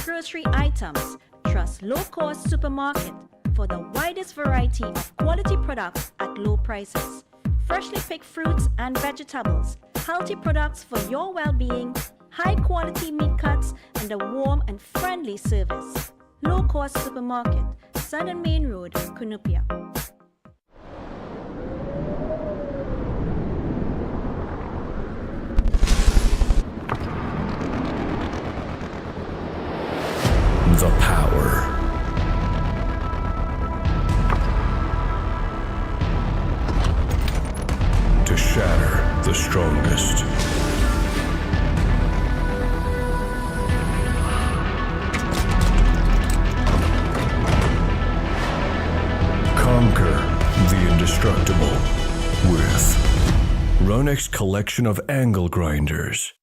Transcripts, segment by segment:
grocery items, trust low-cost supermarket for the widest variety of quality products at low prices. Freshly picked fruits and vegetables, healthy products for your well-being, high-quality meat cuts, and a warm and friendly service. Low-cost supermarket, Sun and Main Road, Cunupia. The power. To shatter the strongest. Conquer the indestructible with Ronex's collection of angle grinders.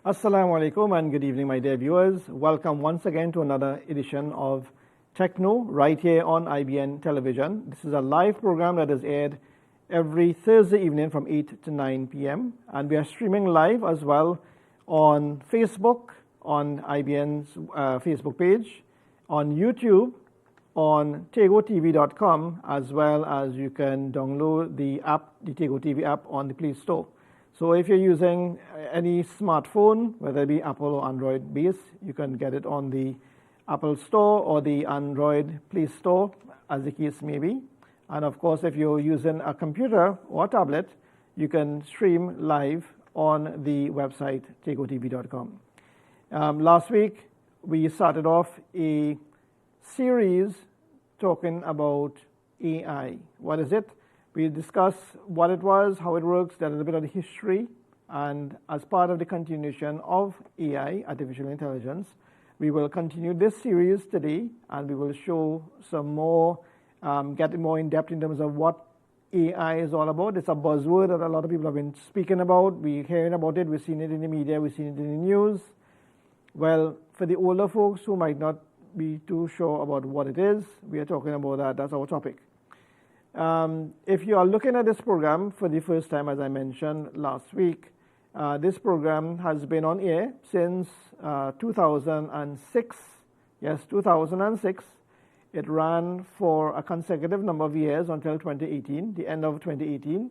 Assalamu alaikum and good evening, my dear viewers. Welcome once again to another edition of Techno right here on IBN Television. This is a live program that is aired every Thursday evening from 8 to 9 p.m. and we are streaming live as well on Facebook, on IBN's Facebook page, on YouTube, on tegotv.com, as well as you can download the app, the Tego TV app on the Play Store. So if you're using any smartphone, whether it be Apple or Android based, you can get it on the Apple Store or the Android Play Store, as the case may be. And of course, if you're using a computer or a tablet, you can stream live on the website tegotv.com. Last week, we started off a series talking about AI. What is it? We discussed what it was, how it works, a little bit of the history, and as part of the continuation of AI, artificial intelligence, we will continue this series today, and we will show some more, get more in depth in terms of what AI is all about. It's a buzzword that a lot of people have been speaking about. We're hearing about it, we've seen it in the media, we've seen it in the news. Well, for the older folks who might not be too sure about what it is, we are talking about that. That's our topic. If you are looking at this program for the first time, as I mentioned last week, this program has been on air since 2006. Yes, 2006. It ran for a consecutive number of years until 2018, the end of 2018.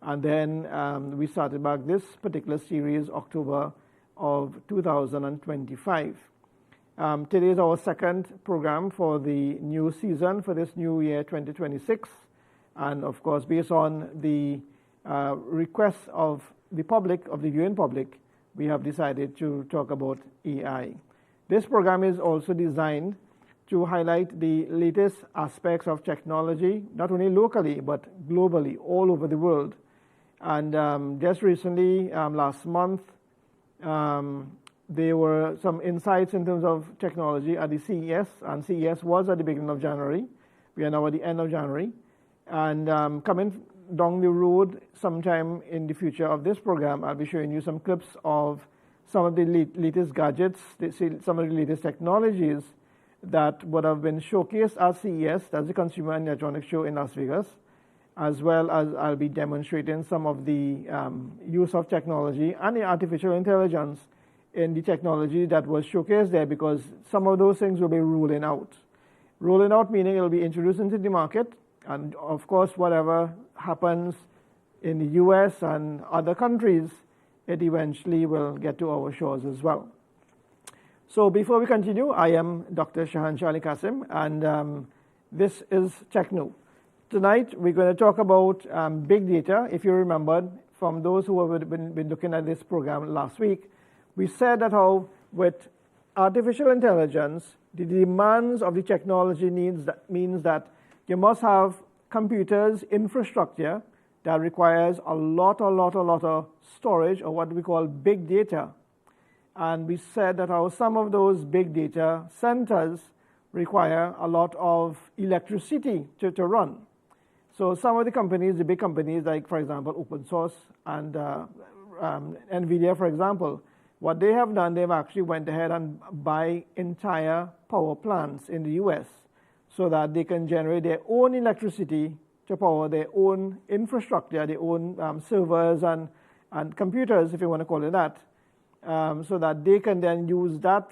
And then we started back this particular series October of 2025. Today is our second program for the new season for this new year 2026. And of course, based on the requests of the public, of the viewing public, we have decided to talk about AI. This program is also designed to highlight the latest aspects of technology, not only locally, but globally, all over the world. And just recently, last month, there were some insights in terms of technology at the CES, and CES was at the beginning of January. We are now at the end of January. And coming down the road sometime in the future of this program, I'll be showing you some clips of some of the latest gadgets, some of the latest technologies that would have been showcased at CES, that's the Consumer and Electronics Show in Las Vegas, as well as I'll be demonstrating some of the use of technology and the artificial intelligence in the technology that was showcased there, because some of those things will be rolling out. Rolling out meaning it will be introduced into the market, and of course, whatever happens in the US and other countries, it eventually will get to our shores as well. So before we continue, I am Dr. Shahanshah Ali Qasim, and this is Techno. Tonight, we're going to talk about big data. If you remembered, from those who have been looking at this program last week, we said that how with artificial intelligence, the demands of the technology means that you must have computers infrastructure that requires a lot of storage, or what we call big data. And we said that some of those big data centers require a lot of electricity to run. So some of the companies, the big companies, like for example open source and NVIDIA, for example, what they have done, they've actually went ahead and buy entire power plants in the US so that they can generate their own electricity to power their own infrastructure, their own servers and computers, if you want to call it that, so that they can then use that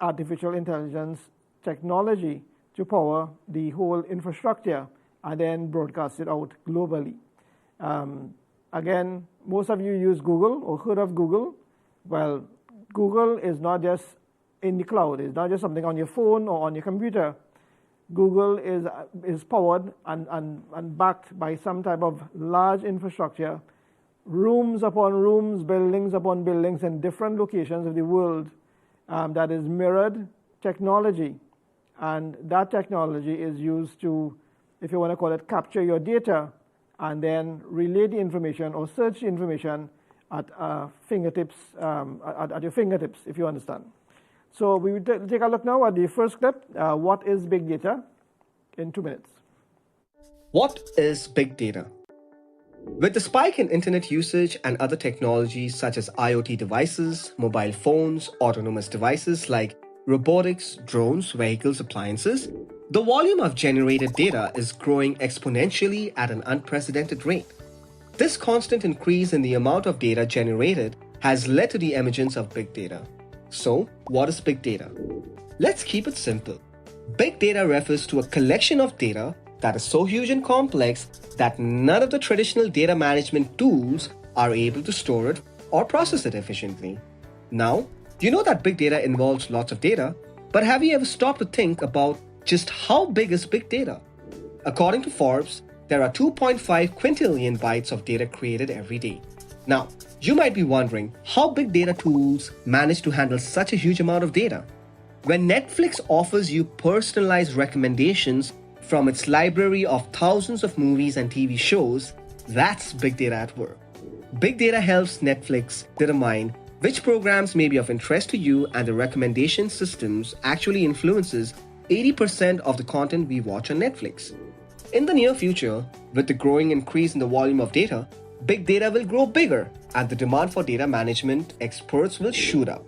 artificial intelligence technology to power the whole infrastructure and then broadcast it out globally. Again, most of you use Google or heard of Google. Well, Google is not just in the cloud. It's not just something on your phone or on your computer. Google is powered and backed by some type of large infrastructure, rooms upon rooms, buildings upon buildings in different locations of the world that is mirrored technology. And that technology is used to, if you want to call it, capture your data and then relay the information or search the information at fingertips, at your fingertips, if you understand. So we will take a look now at the first clip. What is big data? In 2 minutes. What is big data? With the spike in internet usage and other technologies such as IoT devices, mobile phones, autonomous devices like robotics, drones, vehicles, appliances, the volume of generated data is growing exponentially at an unprecedented rate. This constant increase in the amount of data generated has led to the emergence of big data. So, what is big data? Let's keep it simple. Big data refers to a collection of data that is so huge and complex that none of the traditional data management tools are able to store it or process it efficiently. Now, you know that big data involves lots of data, but have you ever stopped to think about just how big is big data? According to Forbes, there are 2.5 quintillion bytes of data created every day. Now, you might be wondering how big data tools manage to handle such a huge amount of data. When Netflix offers you personalized recommendations from its library of thousands of movies and TV shows, that's big data at work. Big data helps Netflix determine which programs may be of interest to you, and the recommendation systems actually influences 80% of the content we watch on Netflix. In the near future, with the growing increase in the volume of data, big data will grow bigger and the demand for data management experts will shoot up.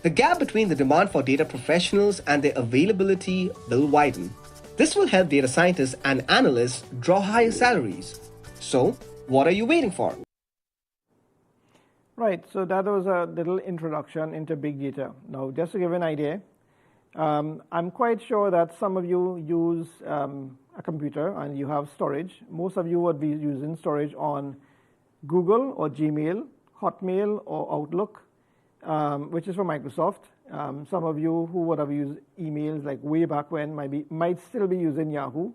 The gap between the demand for data professionals and their availability will widen. This will help data scientists and analysts draw higher salaries. So, what are you waiting for? Right, so that was a little introduction into big data. Now, just to give you an idea, I'm quite sure that some of you use a computer and you have storage. Most of you would be using storage on Google or Gmail, Hotmail or Outlook, which is from Microsoft. Some of you who would have used emails like way back when might still be using Yahoo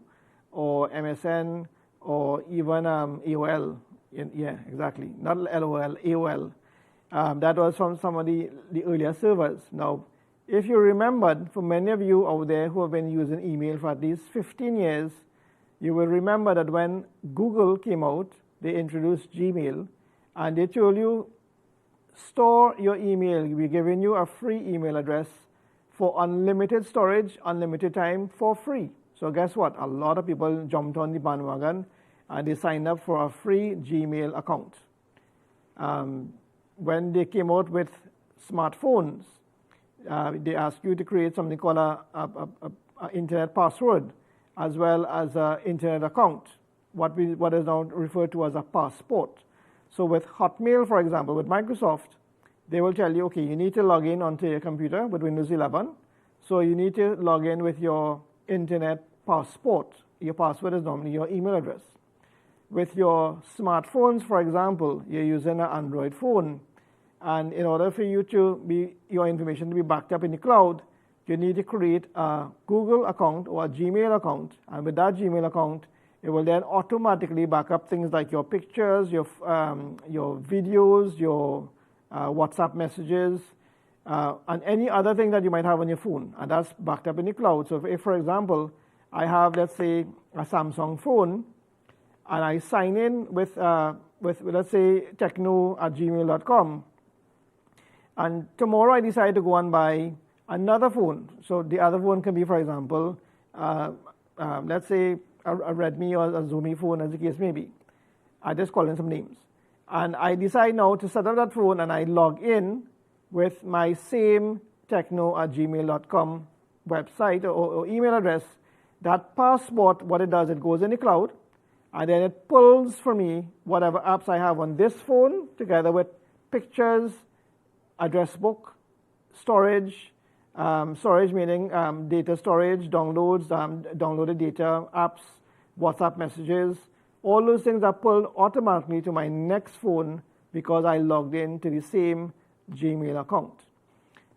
or MSN or even AOL. Yeah, exactly. Not LOL, AOL. That was from some of the earlier servers. Now, if you remembered, for many of you out there who have been using email for at least 15 years, you will remember that when Google came out, they introduced Gmail, and they told you, store your email. We're giving you a free email address for unlimited storage, unlimited time for free. So guess what? A lot of people jumped on the bandwagon and they signed up for a free Gmail account. When they came out with smartphones, they asked you to create something called a internet password as well as an internet account, what is now referred to as a passport. So with Hotmail, for example, with Microsoft, they will tell you, okay, you need to log in onto your computer with Windows 11. So you need to log in with your internet passport. Your password is normally your email address. With your smartphones, for example, you're using an Android phone. And in order for your information to be backed up in the cloud, you need to create a Google account or a Gmail account. And with that Gmail account, it will then automatically back up things like your pictures, your videos, your WhatsApp messages, and any other thing that you might have on your phone, and that's backed up in the cloud. So if for example, I have, let's say, a Samsung phone, and I sign in with let's say, techno@gmail.com, and tomorrow I decide to go and buy another phone. So the other phone can be, for example, let's say a Redmi or a Xiaomi phone, as the case may be. I just call in some names. And I decide now to set up that phone, and I log in with my same techno@gmail.com website or email address. That passport, what it does, it goes in the cloud, and then it pulls for me whatever apps I have on this phone, together with pictures, address book, storage, storage meaning data storage, downloads, downloaded data, apps, WhatsApp messages. All those things are pulled automatically to my next phone because I logged in to the same Gmail account.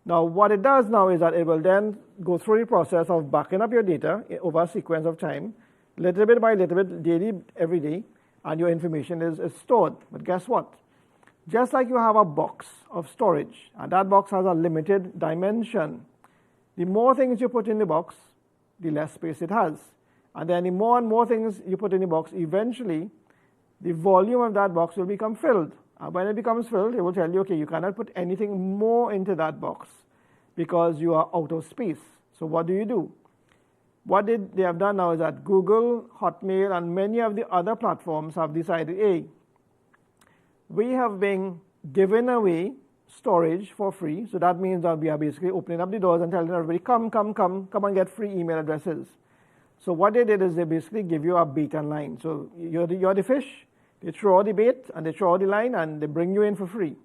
Now, what it does now is that it will then go through the process of backing up your data over a sequence of time, little bit by little bit, daily, every day, and your information is stored. But guess what? Just like you have a box of storage, and that box has a limited dimension, the more things you put in the box, the less space it has. And then the more and more things you put in the box, eventually the volume of that box will become filled. And when it becomes filled, it will tell you, okay, you cannot put anything more into that box because you are out of space. So what do? What they have done now is that Google, Hotmail, and many of the other platforms have decided, hey, we have been giving away storage for free. So that means that we are basically opening up the doors and telling everybody, come and get free email addresses. So what they did is they basically give you a bait and line. So you're the fish, they throw the bait and they throw the line and they bring you in for free.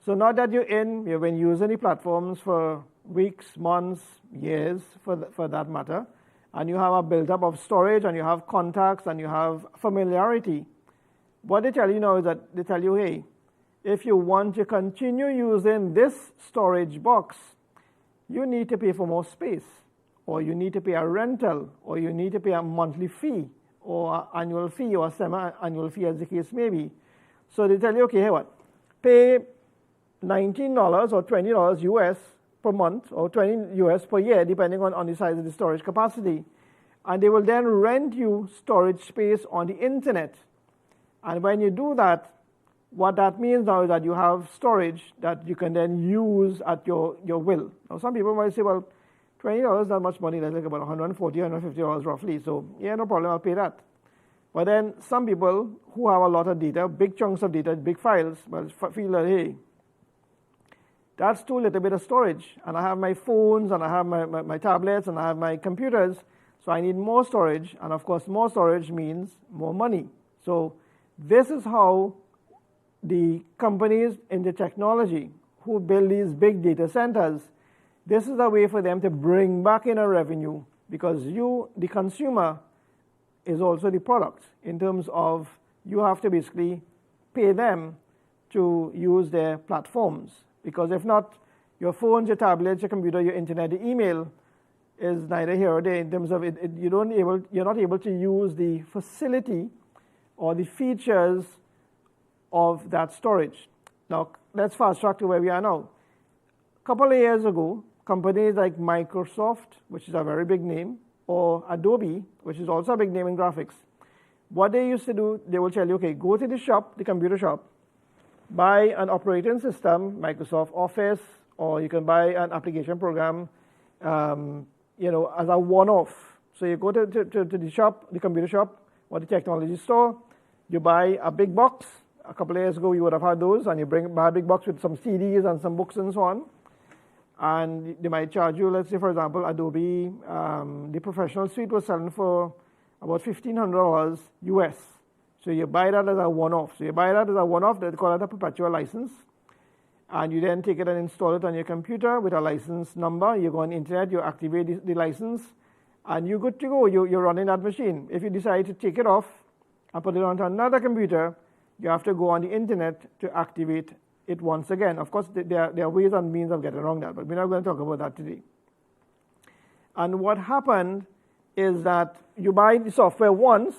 So not that you've been using the platforms for weeks, months, years for that matter, and you have a build-up of storage and you have contacts and you have familiarity. What they tell you now is that they tell you, hey, if you want to continue using this storage box, you need to pay for more space, or you need to pay a rental, or you need to pay a monthly fee, or an annual fee, or a semi-annual fee, as the case may be. So they tell you, okay, hey, what? Pay $19 or $20 US per month, or $20 US per year, depending on the size of the storage capacity. And they will then rent you storage space on the internet. And when you do that, what that means now is that you have storage that you can then use at your will. Now, some people might say, well, $20 is not much money. That's like about $140, $150 roughly. So, yeah, no problem, I'll pay that. But then some people who have a lot of data, big chunks of data, big files, well, feel that, hey, that's too little bit of storage. And I have my phones, and I have my tablets, and I have my computers. So I need more storage. And of course, more storage means more money. So this is how the companies in the technology who build these big data centers, this is a way for them to bring back in a revenue, because you, the consumer, is also the product, in terms of you have to basically pay them to use their platforms. Because if not, your phones, your tablets, your computer, your internet, the email is neither here or there, in terms of you're not able to use the facility or the features of that storage. Now, let's fast track to where we are now. A couple of years ago, companies like Microsoft, which is a very big name, or Adobe, which is also a big name in graphics, what they used to do, they will tell you, okay, go to the shop, the computer shop, buy an operating system, Microsoft Office, or you can buy an application program, as a one-off. So you go to the shop, the computer shop, or the technology store, you buy a big box. A couple of years ago, you would have had those, and you buy a big box with some CDs and some books and so on. And they might charge you, let's say, for example, Adobe, the professional suite was selling for about $1,500 US. So you buy that as a one-off. So you buy that as a one-off, they call it a perpetual license. And you then take it and install it on your computer with a license number. You go on the internet, you activate the license, and you're good to go. You're running that machine. If you decide to take it off and put it onto another computer, you have to go on the internet to activate it once again. Of course, there are ways and means of getting around that, but we're not going to talk about that today. And what happened is that you buy the software once,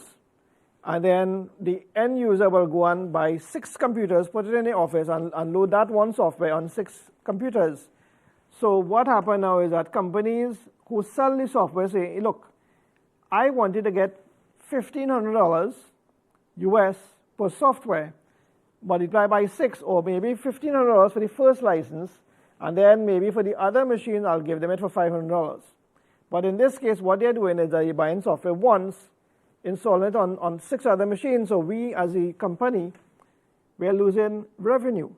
and then the end user will go and buy 6 computers, put it in the office, and load that one software on 6 computers. So what happened now is that companies who sell the software say, look, I wanted to get $1,500 US per software, multiplied by 6, or maybe $1,500 for the first license, and then maybe for the other machine, I'll give them it for $500. But in this case, what they're doing is that you're buying software once, installing it on 6 other machines. So we, as a company, we're losing revenue.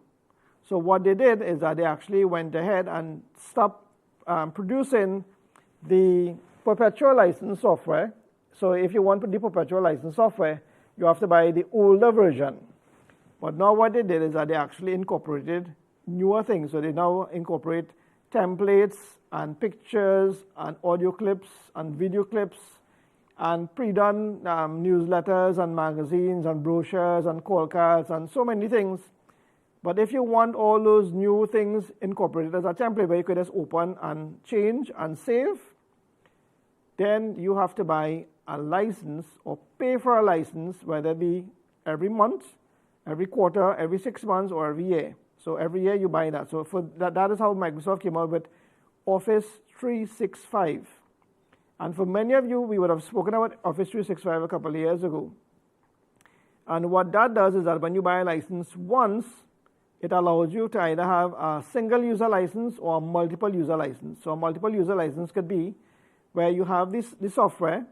So what they did is that they actually went ahead and stopped producing the perpetual license software. So if you want the perpetual license software, you have to buy the older version. But now what they did is that they actually incorporated newer things. So they now incorporate templates and pictures and audio clips and video clips and pre-done newsletters and magazines and brochures and call cards and so many things. But if you want all those new things incorporated as a template where you could just open and change and save, then you have to buy a license or pay for a license, whether it be every month, every quarter, every 6 months, or every year. So every year you buy that. So for that is how Microsoft came out with Office 365. And for many of you, we would have spoken about Office 365 a couple of years ago. And what that does is that when you buy a license once, it allows you to either have a single user license or a multiple user license. So a multiple user license could be where you have this software,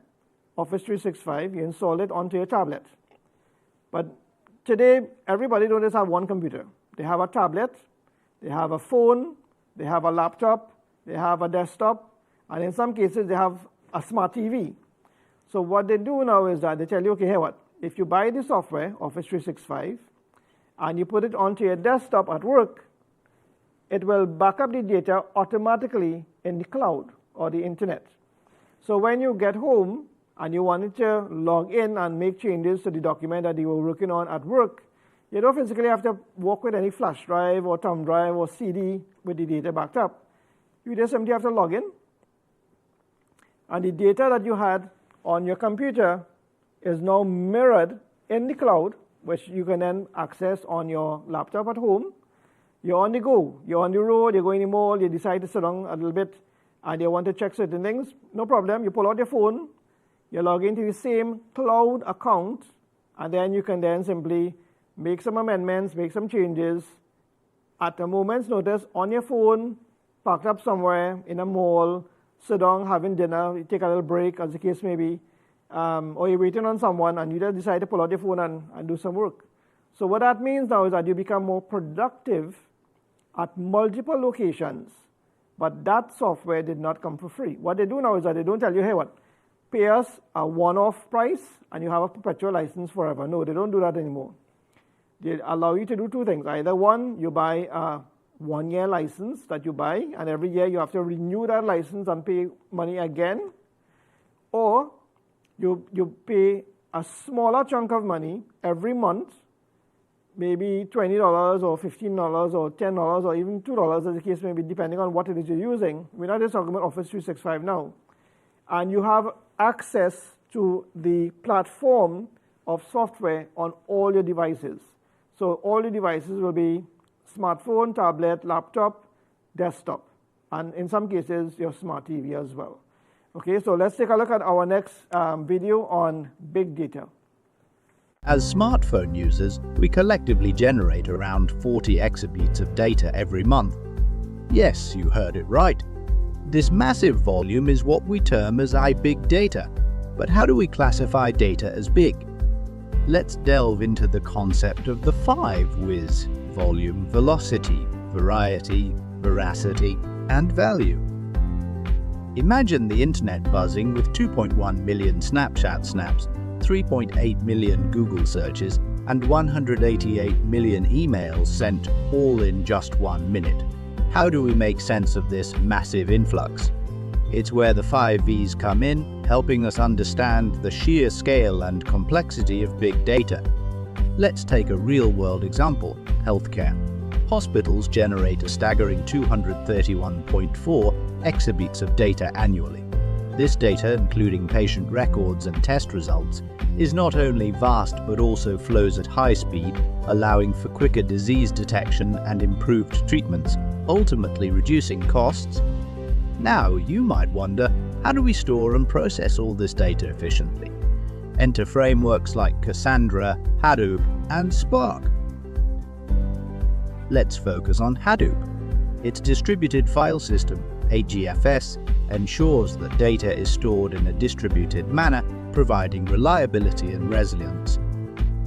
Office 365, you install it onto your tablet. But today, everybody don't just have one computer. They have a tablet, they have a phone, they have a laptop, they have a desktop, and in some cases, they have a smart TV. So what they do now is that they tell you, okay, here what? If you buy the software, Office 365, and you put it onto your desktop at work, it will back up the data automatically in the cloud or the internet. So when you get home and you wanted to log in and make changes to the document that you were working on at work, you don't physically have to work with any flash drive or thumb drive or CD with the data backed up. You just simply have to log in, and the data that you had on your computer is now mirrored in the cloud, which you can then access on your laptop at home. You're on the go. You're on the road. You're going to the mall. You decide to sit down a little bit, and you want to check certain things. No problem. You pull out your phone. You log into the same cloud account, and then you can then simply make some amendments, make some changes at a moment's notice on your phone, parked up somewhere in a mall, sit down, having dinner, you take a little break, as the case may be, or you're waiting on someone and you just decide to pull out your phone and do some work. So what that means now is that you become more productive at multiple locations, but that software did not come for free. What they do now is that they don't tell you, hey, what, pay us a one-off price and you have a perpetual license forever. No, they don't do that anymore. They allow you to do two things. Either one, you buy a one-year license that you buy, and every year you have to renew that license and pay money again, or you pay a smaller chunk of money every month, maybe $20 or $15 or $10 or even $2, as the case may be, depending on what it is you're using. We're not just talking about Office 365 now. And you have access to the platform of software on all your devices. So all the devices will be smartphone, tablet, laptop, desktop, and in some cases, your smart TV as well. Okay, so let's take a look at our next video on big data. As smartphone users, we collectively generate around 40 exabytes of data every month. Yes, you heard it right. This massive volume is what we term as big data. But how do we classify data as big? Let's delve into the concept of the 5 Ws: volume, velocity, variety, veracity, and value. Imagine the internet buzzing with 2.1 million Snapchat snaps, 3.8 million Google searches, and 188 million emails sent all in just 1 minute. How do we make sense of this massive influx? It's where the 5 Vs come in, helping us understand the sheer scale and complexity of big data. Let's take a real-world example: healthcare. Hospitals generate a staggering 231.4 exabytes of data annually. This data, including patient records and test results, is not only vast but also flows at high speed, allowing for quicker disease detection and improved treatments. ultimately reducing costs. Now, you might wonder, how do we store and process all this data efficiently? Enter frameworks like Cassandra, Hadoop, and Spark. Let's focus on Hadoop. Its distributed file system, AGFS, ensures that data is stored in a distributed manner, providing reliability and resilience.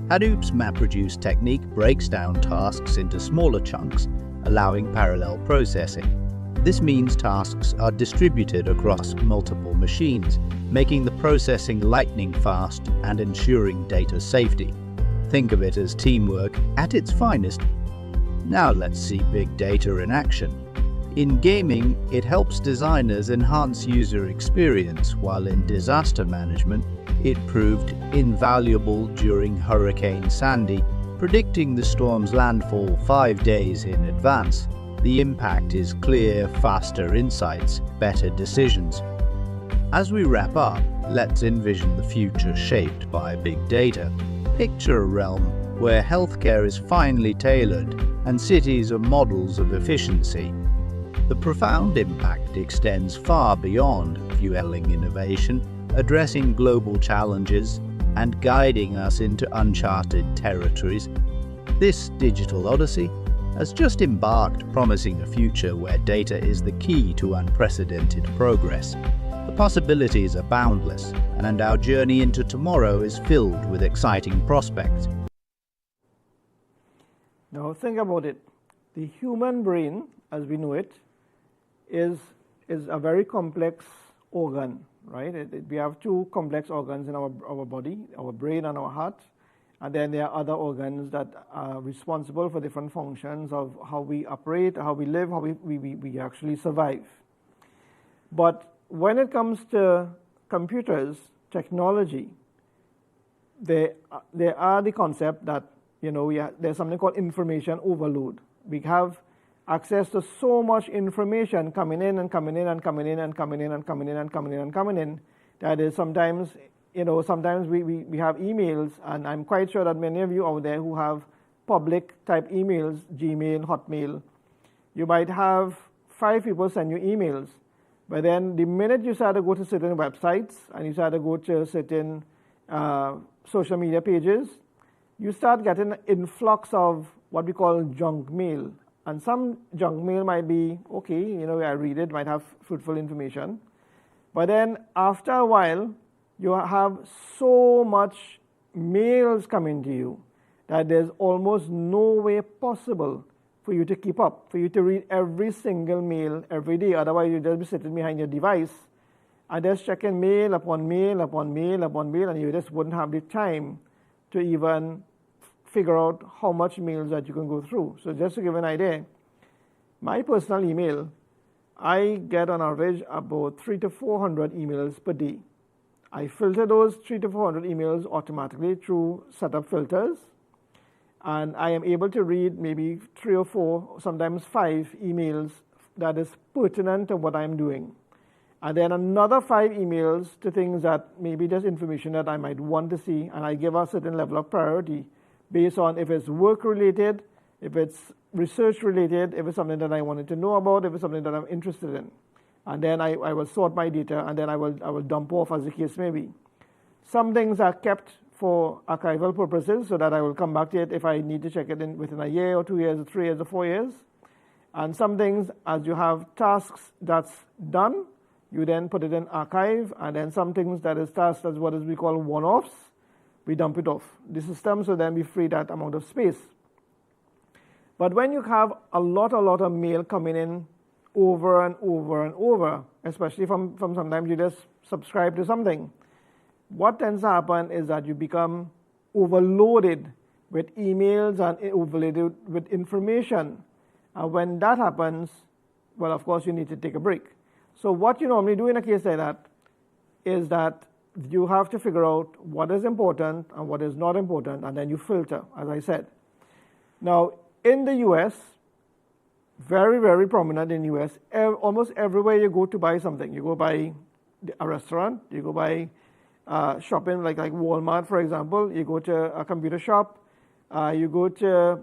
Hadoop's MapReduce technique breaks down tasks into smaller chunks, allowing parallel processing. This means tasks are distributed across multiple machines, making the processing lightning fast and ensuring data safety. Think of it as teamwork at its finest. Now let's see big data in action. In gaming, it helps designers enhance user experience, while in disaster management, it proved invaluable during Hurricane Sandy, predicting the storm's landfall 5 days in advance. The impact is clear, faster insights, better decisions. As we wrap up, let's envision the future shaped by big data. Picture a realm where healthcare is finely tailored and cities are models of efficiency. The profound impact extends far beyond fueling innovation, addressing global challenges, and guiding us into uncharted territories. This digital odyssey has just embarked, promising a future where data is the key to unprecedented progress. The possibilities are boundless, and our journey into tomorrow is filled with exciting prospects. Now think about it. The human brain, as we know it, is a very complex organ, right? We have two complex organs in our body, our brain and our heart. And then there are other organs that are responsible for different functions of how we operate, how we live, how we actually survive. But when it comes to computers, technology, there are the concept that, there's something called information overload. We have access to so much information coming in and coming in and coming in and coming in and coming in and coming in and coming in that is sometimes we have emails, and I'm quite sure that many of you out there who have public type emails, Gmail, Hotmail, you might have 5 people send you emails, but then the minute you start to go to certain websites and you start to go to certain social media pages, you start getting an influx of what we call junk mail. And some junk mail might be, okay, I read it, might have fruitful information. But then after a while, you have so much mails coming to you that there's almost no way possible for you to keep up, for you to read every single mail every day. Otherwise, you'll just be sitting behind your device and just checking mail upon mail upon mail upon mail, and you just wouldn't have the time to even figure out how much mails that you can go through. So just to give an idea, my personal email, I get on average about 300 to 400 emails per day. I filter those 300 to 400 emails automatically through setup filters, and I am able to read maybe 3 or 4, sometimes 5 emails that is pertinent to what I'm doing. And then another 5 emails to things that maybe just information that I might want to see, and I give a certain level of priority based on if it's work-related, if it's research-related, if it's something that I wanted to know about, if it's something that I'm interested in. And then I will sort my data, and then I will dump off as the case may be. Some things are kept for archival purposes so that I will come back to it if I need to check it in within a year or 2 years or 3 years or 4 years. And some things, as you have tasks that's done, you then put it in archive, and then some things that is tasks, that's what we call one-offs, we dump it off the system, so then we free that amount of space. But when you have a lot of mail coming in over and over and over, especially from sometimes you just subscribe to something, what tends to happen is that you become overloaded with emails and overloaded with information. And when that happens, well, of course, you need to take a break. So what you normally do in a case like that is that you have to figure out what is important and what is not important, and then you filter, as I said. Now, in the US, very, very prominent in the US, almost everywhere you go to buy something, you go buy a restaurant, you go buy shopping like Walmart, for example, you go to a computer shop, you go to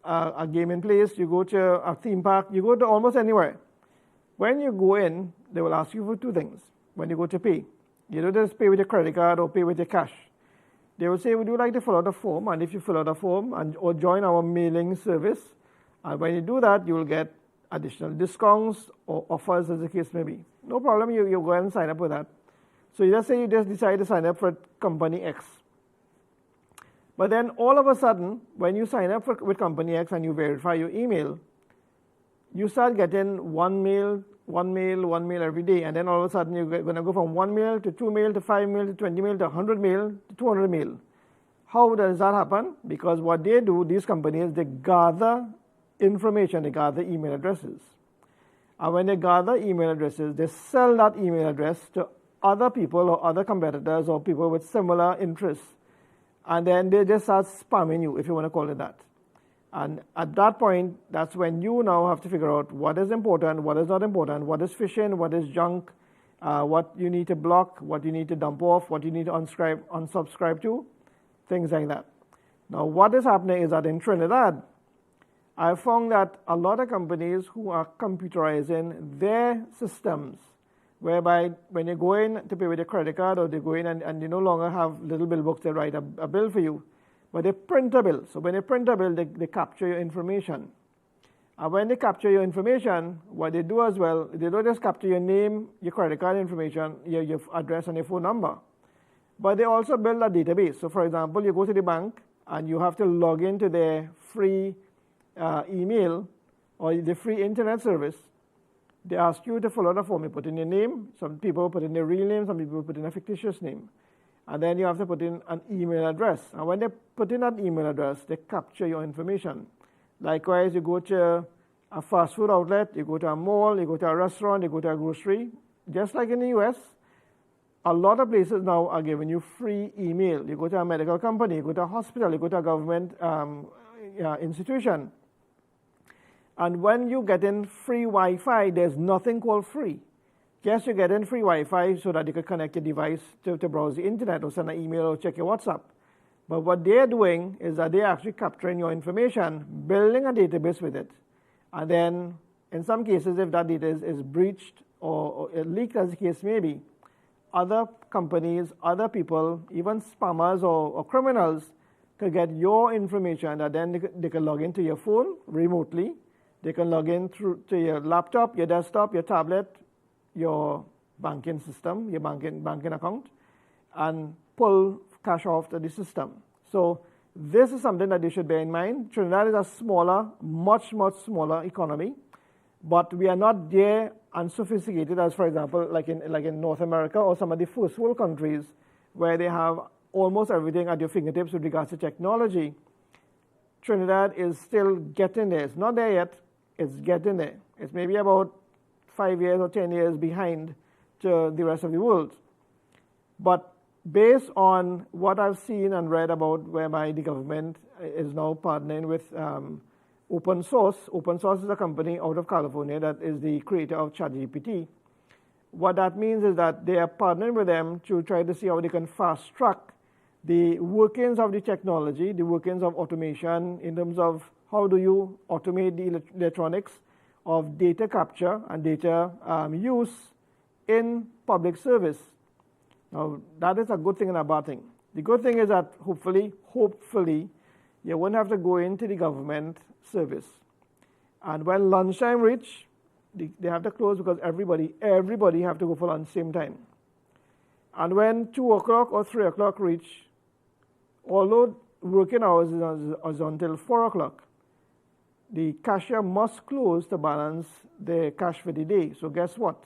a gaming place, you go to a theme park, you go to almost anywhere. When you go in, they will ask you for two things when you go to pay. You don't just pay with your credit card or pay with your cash. They will say, would you like to fill out a form? And if you fill out a form or join our mailing service, and when you do that, you will get additional discounts or offers as the case may be. No problem, you go ahead and sign up with that. So you just say you just decide to sign up for company X. But then all of a sudden, when you sign up with company X and you verify your email, you start getting one mail every day. And then all of a sudden, you're going to go from 1 mail to 2 mail to 5 mail to 20 mail to 100 mail to 200 mail. How does that happen? Because what they do, these companies, they gather information, they gather email addresses. And when they gather email addresses, they sell that email address to other people or other competitors or people with similar interests. And then they just start spamming you, if you want to call it that. And at that point, that's when you now have to figure out what is important, what is not important, what is phishing, what is junk, what you need to block, what you need to dump off, what you need to unsubscribe to, things like that. Now, what is happening is that in Trinidad, I found that a lot of companies who are computerizing their systems, whereby when you go in to pay with your credit card or they go in and you no longer have little bill books that write a bill for you, but they print a bill. So when they print a bill, they capture your information. And when they capture your information, what they do as well, they don't just capture your name, your credit card information, your address and your phone number, but they also build a database. So for example, you go to the bank and you have to log into their free email or the free internet service. They ask you to fill out a form. You put in your name. Some people put in their real name. Some people put in a fictitious name. And then you have to put in an email address. And when they put in that email address, they capture your information. Likewise, you go to a fast food outlet, you go to a mall, you go to a restaurant, you go to a grocery. Just like in the US, a lot of places now are giving you free email. You go to a medical company, you go to a hospital, you go to a government institution. And when you get in free Wi-Fi, there's nothing called free. Yes, you get in free Wi-Fi so that you can connect your device to browse the internet or send an email or check your WhatsApp. But what they're doing is that they're actually capturing your information, building a database with it. And then, in some cases, if that data is breached or leaked, as the case may be, other companies, other people, even spammers or criminals could get your information that then they can log into your phone remotely. They can log in through to your laptop, your desktop, your tablet, your banking system, your banking account, and pull cash off to the system. So this is something that you should bear in mind. Trinidad is a smaller, much smaller economy, but we are not there and sophisticated as, for example, like in North America or some of the first world countries where they have almost everything at your fingertips with regards to technology. Trinidad is still getting there. It's not there yet. It's getting there. It's maybe about 5 years or 10 years behind to the rest of the world. But based on what I've seen and read about whereby the government is now partnering with Open Source. Open Source is a company out of California that is the creator of ChatGPT. What that means is that they are partnering with them to try to see how they can fast track the workings of the technology, the workings of automation in terms of how do you automate the electronics of data capture and data use in public service. Now, that is a good thing and a bad thing. The good thing is that hopefully, you won't have to go into the government service. And when lunchtime reach, they have to close because everybody have to go for lunch same time. And when 2 o'clock or 3 o'clock reach, although working hours is until 4 o'clock, the cashier must close to balance the cash for the day. So guess what?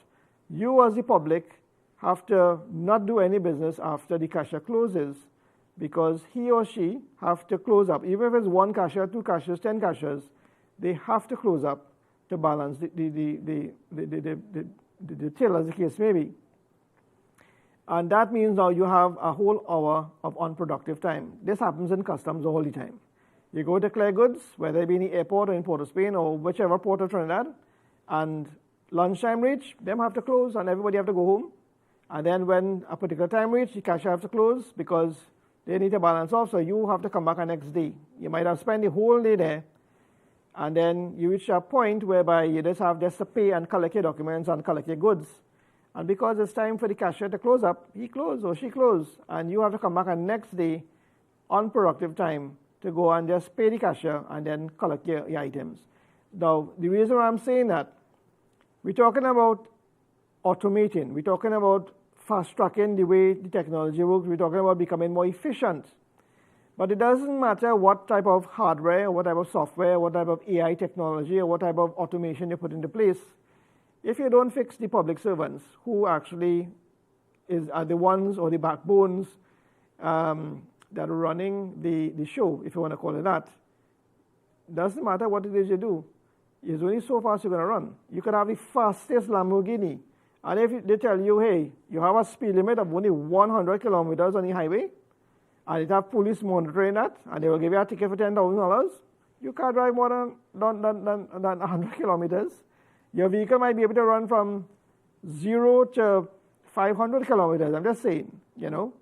You as the public have to not do any business after the cashier closes because he or she have to close up. Even if it's 1 cashier, 2 cashiers, 10 cashiers, they have to close up to balance the till, as the case may be. And that means now you have a whole hour of unproductive time. This happens in customs all the time. You go to clear goods, whether it be in the airport or in Port of Spain or whichever port of Trinidad, and lunchtime reach, them have to close and everybody have to go home. And then when a particular time reach, the cashier have to close because they need to balance off, so you have to come back the next day. You might have spent the whole day there, And then you reach a point whereby you just have to pay and collect your documents and collect your goods. And because it's time for the cashier to close up, he closed or she closed, and you have to come back the next day on productive time to go and just pay the cashier and then collect your items. Now, the reason why I'm saying that, we're talking about automating, we're talking about fast-tracking the way the technology works, we're talking about becoming more efficient. But it doesn't matter what type of hardware, or what type of software, what type of AI technology, or what type of automation you put into place. If you don't fix the public servants, who actually are the ones or the backbones that are running the show, if you want to call it that, doesn't matter what it is you do. It's only so fast you're going to run. You could have the fastest Lamborghini, and if they tell you, hey, you have a speed limit of only 100 kilometers on the highway, and it have police monitoring that, and they will give you a ticket for $10,000, you can't drive more than 100 kilometers. Your vehicle might be able to run from 0 to 500 kilometers, I'm just saying, you know.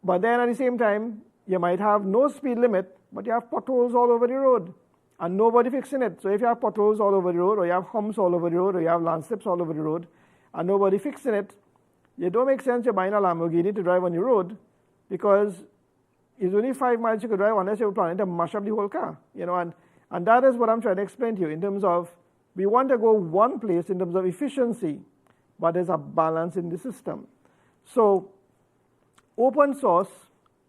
But then at the same time, you might have no speed limit, but you have potholes all over the road, and nobody fixing it. So if you have potholes all over the road, or you have humps all over the road, or you have landslips all over the road, and nobody fixing it, it don't make sense you're buying a Lamborghini to drive on the road, because it's only 5 miles you could drive unless you're planning to mash up the whole car, you know. And that is what I'm trying to explain to you in terms of, we want to go one place in terms of efficiency, but there's a balance in the system. So open source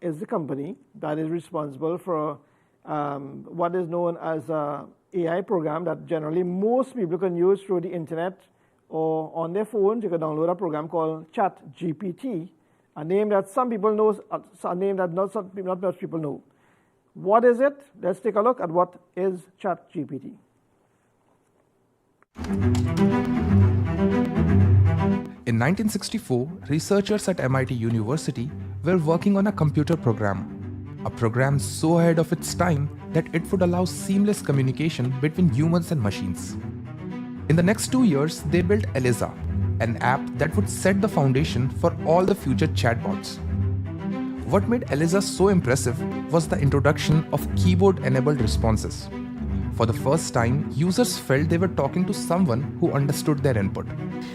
is the company that is responsible for what is known as an AI program that generally most people can use through the internet or on their phones. You can download a program called ChatGPT, a name that some people know, a name that not much people know. What is it? Let's take a look at what is ChatGPT. In 1964, researchers at MIT University were working on a computer program. A program so ahead of its time that it would allow seamless communication between humans and machines. In the next 2 years, they built Eliza, an app that would set the foundation for all the future chatbots. What made Eliza so impressive was the introduction of keyboard-enabled responses. For the first time, users felt they were talking to someone who understood their input.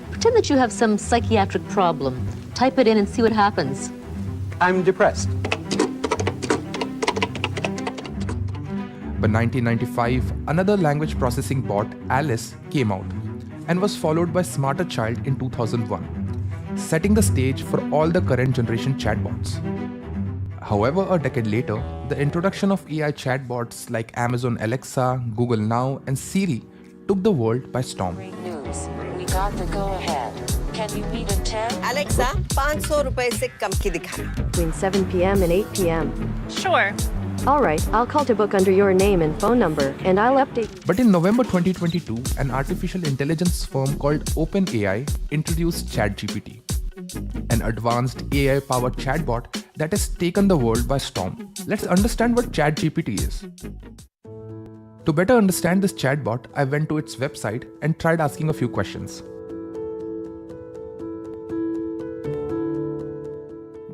Pretend that you have some psychiatric problem. Type it in and see what happens. I'm depressed. By 1995, another language processing bot, Alice, came out and was followed by Smarter Child in 2001, setting the stage for all the current generation chatbots. However, a decade later, the introduction of AI chatbots like Amazon Alexa, Google Now, and Siri took the world by storm. News. We got the go-ahead. Can you meet at 10? Alexa, 500 रुपए से कम की दिखाना. Between 7 p.m. and 8 p.m. Sure. All right, I'll call to book under your name and phone number, and I'll update you. But in November 2022, an artificial intelligence firm called OpenAI introduced ChatGPT, an advanced AI-powered chatbot that has taken the world by storm. Let's understand what ChatGPT is. To better understand this chatbot, I went to its website and tried asking a few questions.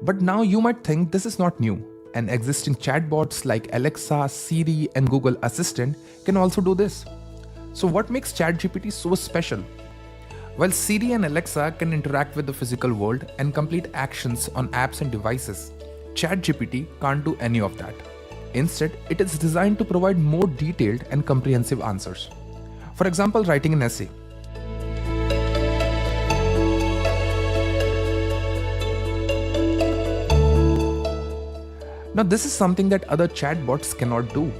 But now you might think this is not new, and existing chatbots like Alexa, Siri, and Google Assistant can also do this. So what makes ChatGPT so special? While Siri and Alexa can interact with the physical world and complete actions on apps and devices, ChatGPT can't do any of that. Instead, it is designed to provide more detailed and comprehensive answers. For example, writing an essay. Now, this is something that other chatbots cannot do.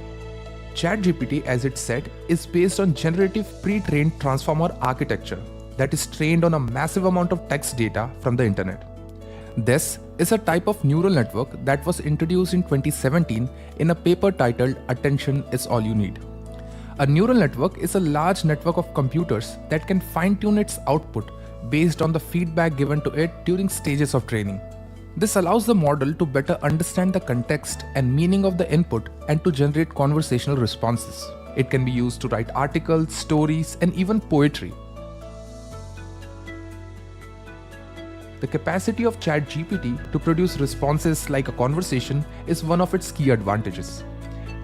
ChatGPT, as it said, is based on generative pre-trained transformer architecture that is trained on a massive amount of text data from the internet. This is a type of neural network that was introduced in 2017 in a paper titled "Attention is All You Need." A neural network is a large network of computers that can fine-tune its output based on the feedback given to it during stages of training. This allows the model to better understand the context and meaning of the input and to generate conversational responses. It can be used to write articles, stories, and even poetry. The capacity of ChatGPT to produce responses like a conversation is one of its key advantages.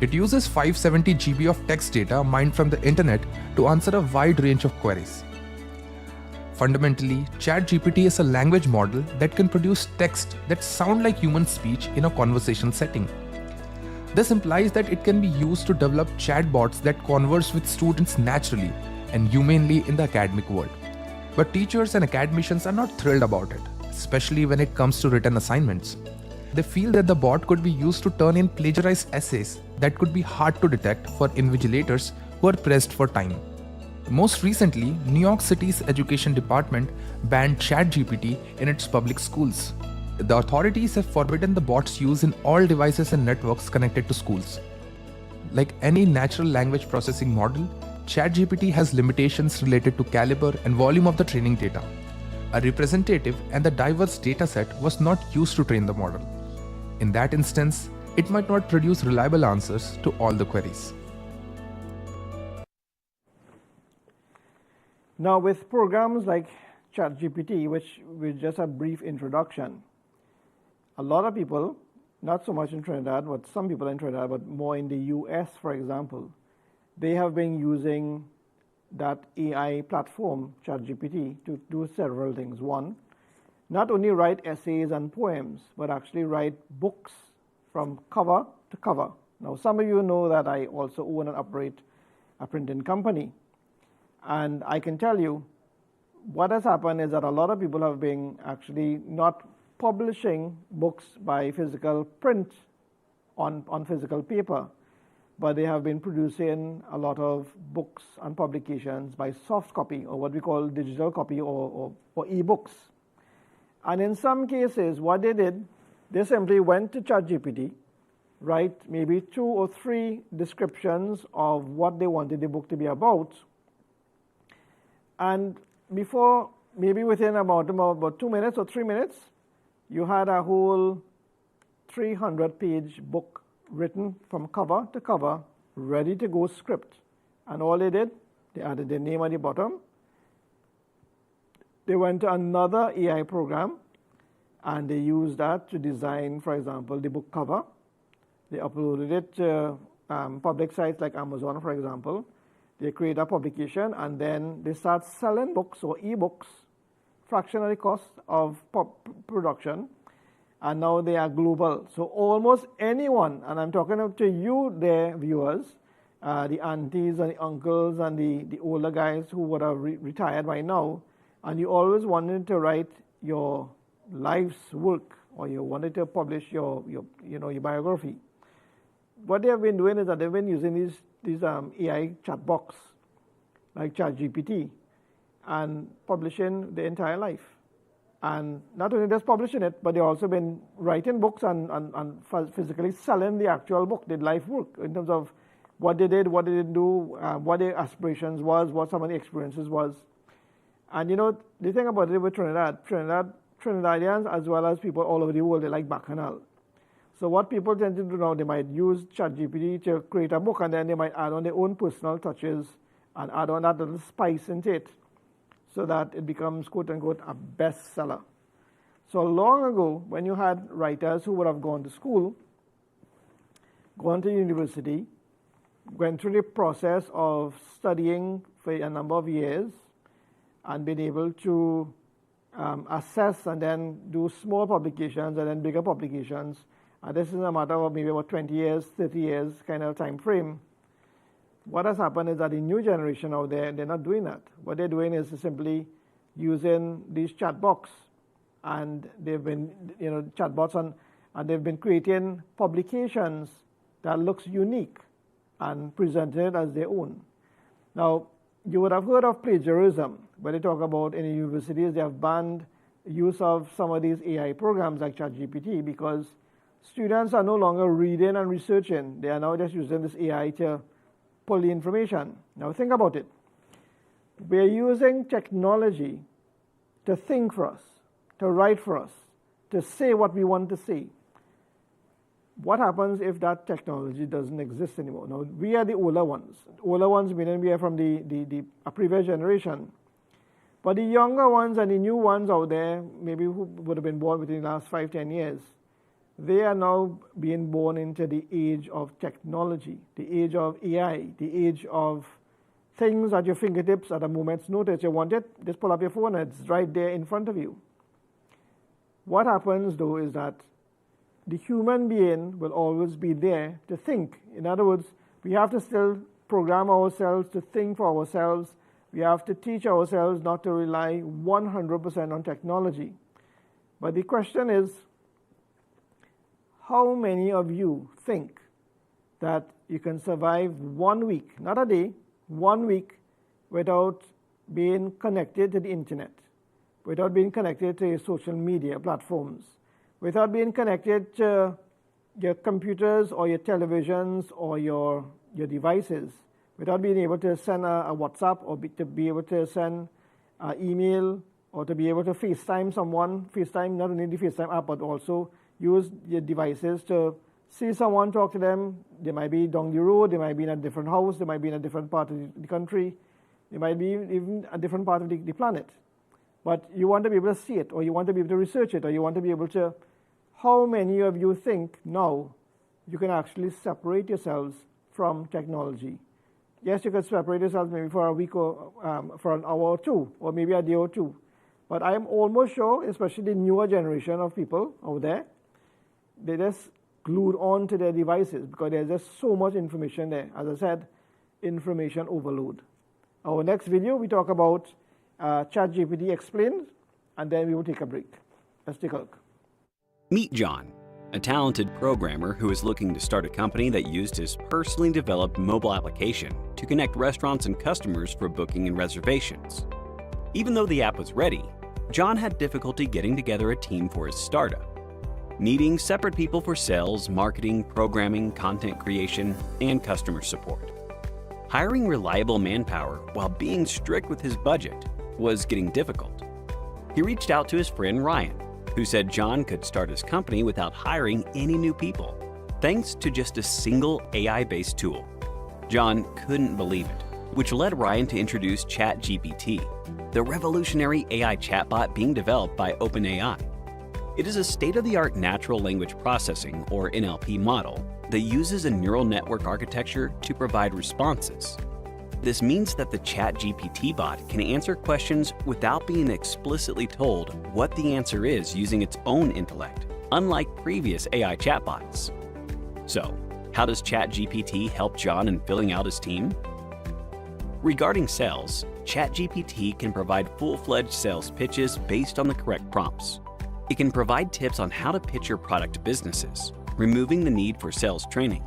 It uses 570 GB of text data mined from the internet to answer a wide range of queries. Fundamentally, ChatGPT is a language model that can produce text that sound like human speech in a conversation setting. This implies that it can be used to develop chatbots that converse with students naturally and humanely in the academic world. But teachers and academicians are not thrilled about it, especially when it comes to written assignments. They feel that the bot could be used to turn in plagiarized essays that could be hard to detect for invigilators who are pressed for time. Most recently, New York City's education department banned ChatGPT in its public schools. The authorities have forbidden the bot's use in all devices and networks connected to schools. Like any natural language processing model, ChatGPT has limitations related to caliber and volume of the training data. A representative and the diverse dataset was not used to train the model. In that instance, it might not produce reliable answers to all the queries. Now, with programs like ChatGPT, which was just a brief introduction, a lot of people, not so much in Trinidad, but some people in Trinidad, but more in the US, for example, they have been using that AI platform, ChatGPT, to do several things. One, not only write essays and poems, but actually write books from cover to cover. Now, some of you know that I also own and operate a printing company. And I can tell you, what has happened is that a lot of people have been actually not publishing books by physical print on physical paper, but they have been producing a lot of books and publications by soft copy, or what we call digital copy, or e-books. And in some cases, what they did, they simply went to ChatGPT, write maybe 2 or 3 descriptions of what they wanted the book to be about, and before, maybe within about 2 minutes or 3 minutes, you had a whole 300-page book written from cover to cover, ready to go script. And all they did, they added their name at the bottom. They went to another AI program, and they used that to design, for example, the book cover. They uploaded it to public sites like Amazon, for example. They create a publication, and then they start selling books or e-books, fractionally cost of production, and now they are global. So almost anyone, and I'm talking to you there, viewers, the aunties and the uncles and the older guys who would have retired by now, and you always wanted to write your life's work, or you wanted to publish your biography. What they have been doing is that they've been using these AI chatbots like ChatGPT and publishing the entire life. And not only just publishing it, but they've also been writing books and physically selling the actual book, the life work, in terms of what they did, what they didn't do, what their aspirations was, what some of the experiences was. And the thing about it with Trinidadians as well as people all over the world, they like Bacchanal. So what people tend to do now, they might use ChatGPT to create a book, and then they might add on their own personal touches and add on that little spice into it so that it becomes, quote unquote, a bestseller. So long ago, when you had writers who would have gone to school, gone to university, went through the process of studying for a number of years and been able to assess and then do small publications and then bigger publications. This is a matter of maybe about 20 years, 30 years kind of time frame. What has happened is that the new generation out there, they're not doing that. What they're doing is simply using these chatbots, and they've been, chatbots, and they've been creating publications that looks unique and presenting it as their own. Now, you would have heard of plagiarism. When they talk about in the universities, they have banned use of some of these AI programs like ChatGPT because students are no longer reading and researching. They are now just using this AI to pull the information. Now think about it. We're using technology to think for us, to write for us, to say what we want to say. What happens if that technology doesn't exist anymore? Now, we are the older ones. Older ones meaning we are from the previous generation. But the younger ones and the new ones out there, maybe who would have been born within the last 5-10 years, They are now being born into the age of technology, the age of AI, the age of things at your fingertips at a moment's notice. You want it, just pull up your phone and it's right there in front of you. What happens though is that the human being will always be there to think. In other words, we have to still program ourselves to think for ourselves. We have to teach ourselves not to rely 100% on technology. But the question is, how many of you think that you can survive 1 week, not a day, 1 week, without being connected to the internet, without being connected to your social media platforms, without being connected to your computers or your televisions or your devices, without being able to send a WhatsApp or to be able to send an email or to be able to FaceTime someone, FaceTime, not only the FaceTime app, but also use your devices to see someone, talk to them. They might be down the road, they might be in a different house, they might be in a different part of the country, they might be even a different part of the planet. But you want to be able to see it, or you want to be able to research it, or you want to be able to. How many of you think now you can actually separate yourselves from technology? Yes, you can separate yourselves maybe for a week or for an hour or two, or maybe a day or two. But I am almost sure, especially the newer generation of people out there, they're just glued on to their devices because there's just so much information there. As I said, information overload. Our next video, we talk about ChatGPT explained, and then we will take a break. Let's take a look. Meet John, a talented programmer who is looking to start a company that used his personally developed mobile application to connect restaurants and customers for booking and reservations. Even though the app was ready, John had difficulty getting together a team for his startup, needing separate people for sales, marketing, programming, content creation, and customer support. Hiring reliable manpower while being strict with his budget was getting difficult. He reached out to his friend Ryan, who said John could start his company without hiring any new people, thanks to just a single AI-based tool. John couldn't believe it, which led Ryan to introduce ChatGPT, the revolutionary AI chatbot being developed by OpenAI. It is a state-of-the-art natural language processing, or NLP model, that uses a neural network architecture to provide responses. This means that the ChatGPT bot can answer questions without being explicitly told what the answer is using its own intellect, unlike previous AI chatbots. So, how does ChatGPT help John in filling out his team? Regarding sales, ChatGPT can provide full-fledged sales pitches based on the correct prompts. It can provide tips on how to pitch your product to businesses, removing the need for sales training.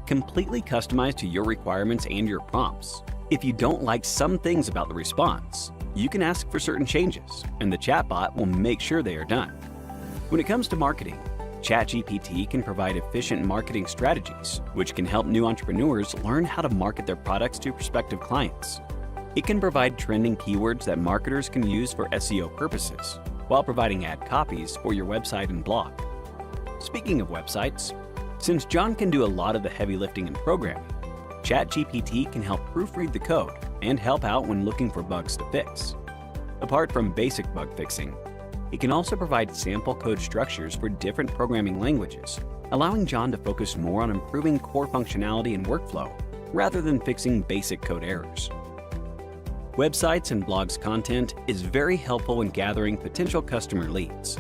Completely customized to your requirements and your prompts. If you don't like some things about the response, you can ask for certain changes, and the chatbot will make sure they are done. When it comes to marketing, ChatGPT can provide efficient marketing strategies, which can help new entrepreneurs learn how to market their products to prospective clients. It can provide trending keywords that marketers can use for SEO purposes, while providing ad copies for your website and blog. Speaking of websites, since John can do a lot of the heavy lifting in programming, ChatGPT can help proofread the code and help out when looking for bugs to fix. Apart from basic bug fixing, it can also provide sample code structures for different programming languages, allowing John to focus more on improving core functionality and workflow, rather than fixing basic code errors. Websites and blogs content is very helpful when gathering potential customer leads.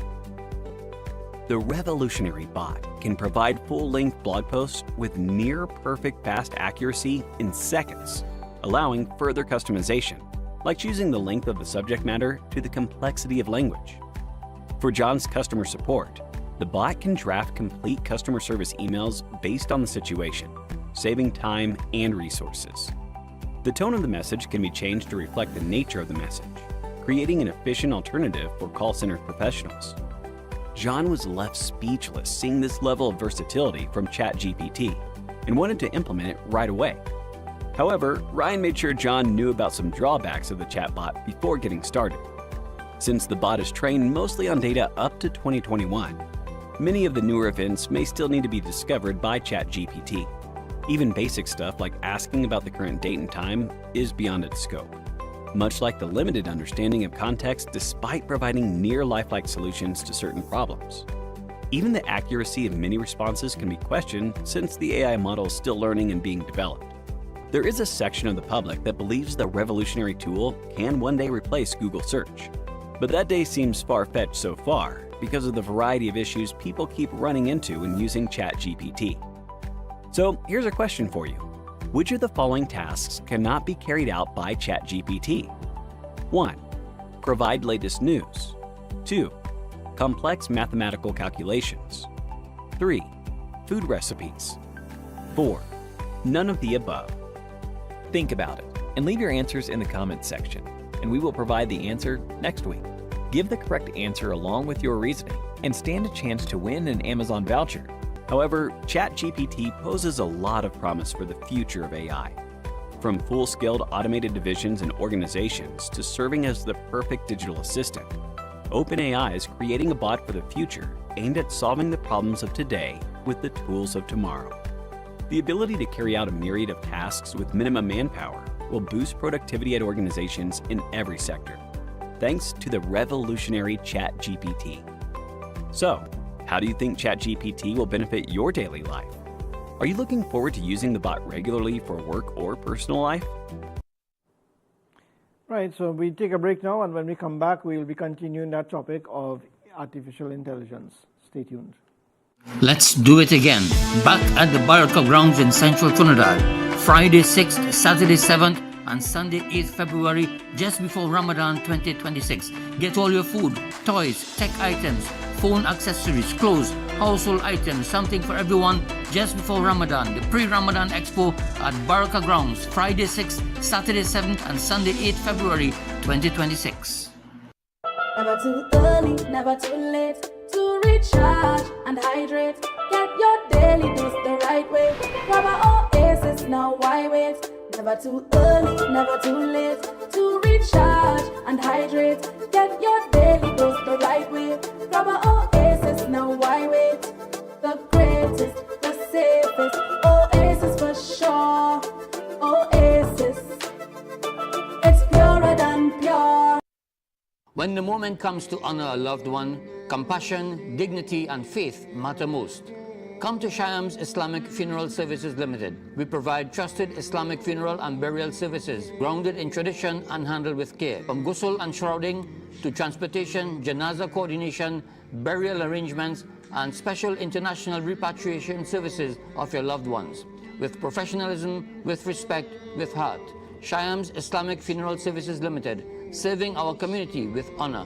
The revolutionary bot can provide full-length blog posts with near-perfect fast accuracy in seconds, allowing further customization, like choosing the length of the subject matter to the complexity of language. For John's customer support, the bot can draft complete customer service emails based on the situation, saving time and resources. The tone of the message can be changed to reflect the nature of the message, creating an efficient alternative for call center professionals. John was left speechless seeing this level of versatility from ChatGPT and wanted to implement it right away. However, Ryan made sure John knew about some drawbacks of the chatbot before getting started. Since the bot is trained mostly on data up to 2021, many of the newer events may still need to be discovered by ChatGPT. Even basic stuff like asking about the current date and time is beyond its scope, much like the limited understanding of context despite providing near lifelike solutions to certain problems. Even the accuracy of many responses can be questioned since the AI model is still learning and being developed. There is a section of the public that believes the revolutionary tool can one day replace Google search. But that day seems far-fetched so far because of the variety of issues people keep running into when using ChatGPT. So here's a question for you. Which of the following tasks cannot be carried out by ChatGPT? 1. Provide latest news. 2. Complex mathematical calculations. 3. Food recipes. 4. None of the above. Think about it and leave your answers in the comments section, and we will provide the answer next week. Give the correct answer along with your reasoning and stand a chance to win an Amazon voucher. However, ChatGPT poses a lot of promise for the future of AI. From full-scaled automated divisions and organizations to serving as the perfect digital assistant, OpenAI is creating a bot for the future aimed at solving the problems of today with the tools of tomorrow. The ability to carry out a myriad of tasks with minimum manpower will boost productivity at organizations in every sector, thanks to the revolutionary ChatGPT. So, how do you think ChatGPT will benefit your daily life? Are you looking forward to using the bot regularly for work or personal life? Right, so we take a break now, and when we come back, we will be continuing that topic of artificial intelligence. Stay tuned. Let's do it again. Back at the Baraka Grounds in Central Trinidad. Friday 6th, Saturday 7th, and Sunday 8th February, just before Ramadan 2026. Get all your food, toys, tech items, phone accessories, clothes, household items, something for everyone just before Ramadan. The pre-Ramadan Expo at Baraka Grounds, Friday 6th, Saturday 7th, and Sunday 8th February 2026. Never too early, never too late to recharge and hydrate. Get your daily dose the right way. Grab our oasis, now why wait? Never too early, never too late to recharge and hydrate. Get your daily dose the right way. Grab our oasis, now why wait? The greatest, the safest oasis for sure. Oasis, it's purer than pure. When the moment comes to honor a loved one, compassion, dignity, and faith matter most. Come to Shyam's Islamic Funeral Services Limited. We provide trusted Islamic funeral and burial services, grounded in tradition and handled with care. From ghusl and shrouding to transportation, janazah coordination, burial arrangements, and special international repatriation services of your loved ones. With professionalism, with respect, with heart. Shyam's Islamic Funeral Services Limited, serving our community with honor.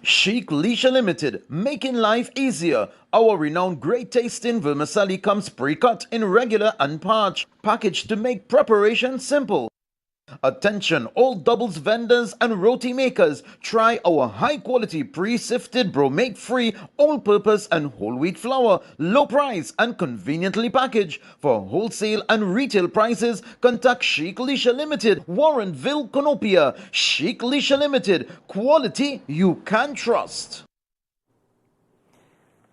Sheikh Leisure Limited, making life easier. Our renowned great tasting vermicelli comes pre-cut in regular and parch, packaged to make preparation simple. Attention all doubles vendors and roti makers, try our high quality pre-sifted bromate free all-purpose and whole wheat flour, low price and conveniently packaged. For wholesale and retail prices, contact Sheikh Leisure Limited, Warrenville, Conopia. Sheikh Leisure Limited, quality you can trust.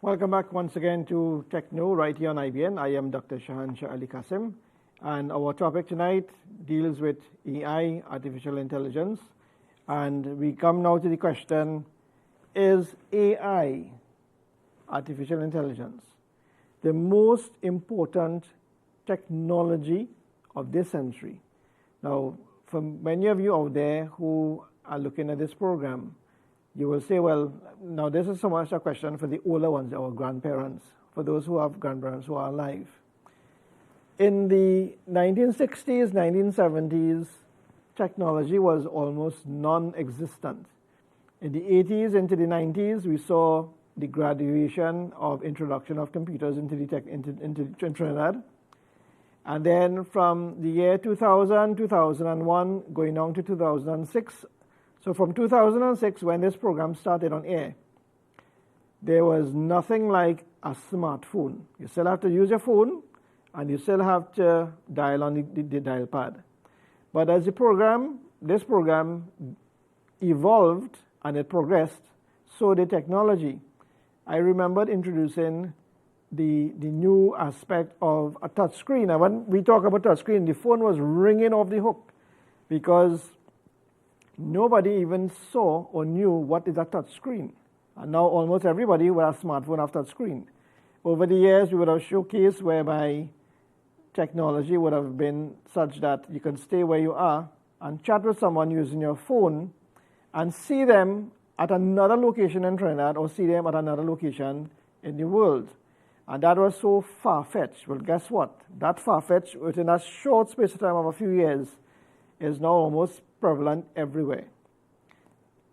Welcome back once again to Techno right here on IBN. I am Dr. Shahan Shah Ali Qasim, and our topic tonight deals with AI, artificial intelligence, and we come now to the question, is AI, artificial intelligence, the most important technology of this century? Now, for many of you out there who are looking at this program, you will say, well, now this is so much a question for the older ones, our grandparents, for those who have grandparents who are alive. In the 1960s, 1970s, technology was almost non-existent. In the 80s into the 90s, we saw the graduation of introduction of computers into Trinidad. And then from the year 2000, 2001, going on to 2006. So from 2006, when this program started on air, there was nothing like a smartphone. You still have to use your phone, and you still have to dial on the dial pad. But as this program evolved and it progressed, so did technology. I remembered introducing the new aspect of a touch screen. And when we talk about touch screen, the phone was ringing off the hook because nobody even saw or knew what is a touch screen. And now almost everybody will have a smartphone after the screen. Over the years, we would have showcased whereby technology would have been such that you can stay where you are and chat with someone using your phone and see them at another location in Trinidad or see them at another location in the world. And that was so far-fetched. Well, guess what? That far-fetched, within a short space of time of a few years, is now almost prevalent everywhere.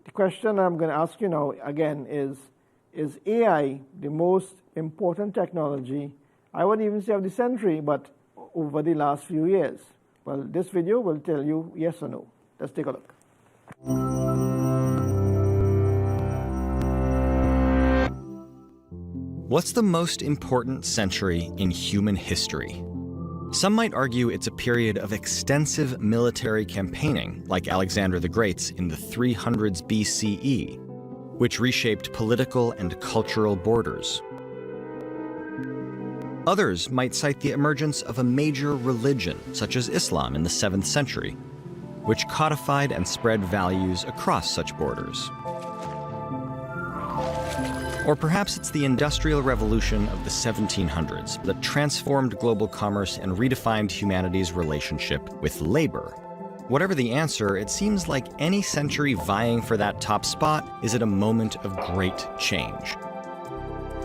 The question I'm going to ask you now again is AI the most important technology, I wouldn't even say of the century, but over the last few years? Well, this video will tell you yes or no. Let's take a look. What's the most important century in human history? Some might argue it's a period of extensive military campaigning, like Alexander the Great's in the 300s BCE, which reshaped political and cultural borders. Others might cite the emergence of a major religion, such as Islam in the 7th century, which codified and spread values across such borders. Or perhaps it's the Industrial Revolution of the 1700s that transformed global commerce and redefined humanity's relationship with labor. Whatever the answer, it seems like any century vying for that top spot is at a moment of great change,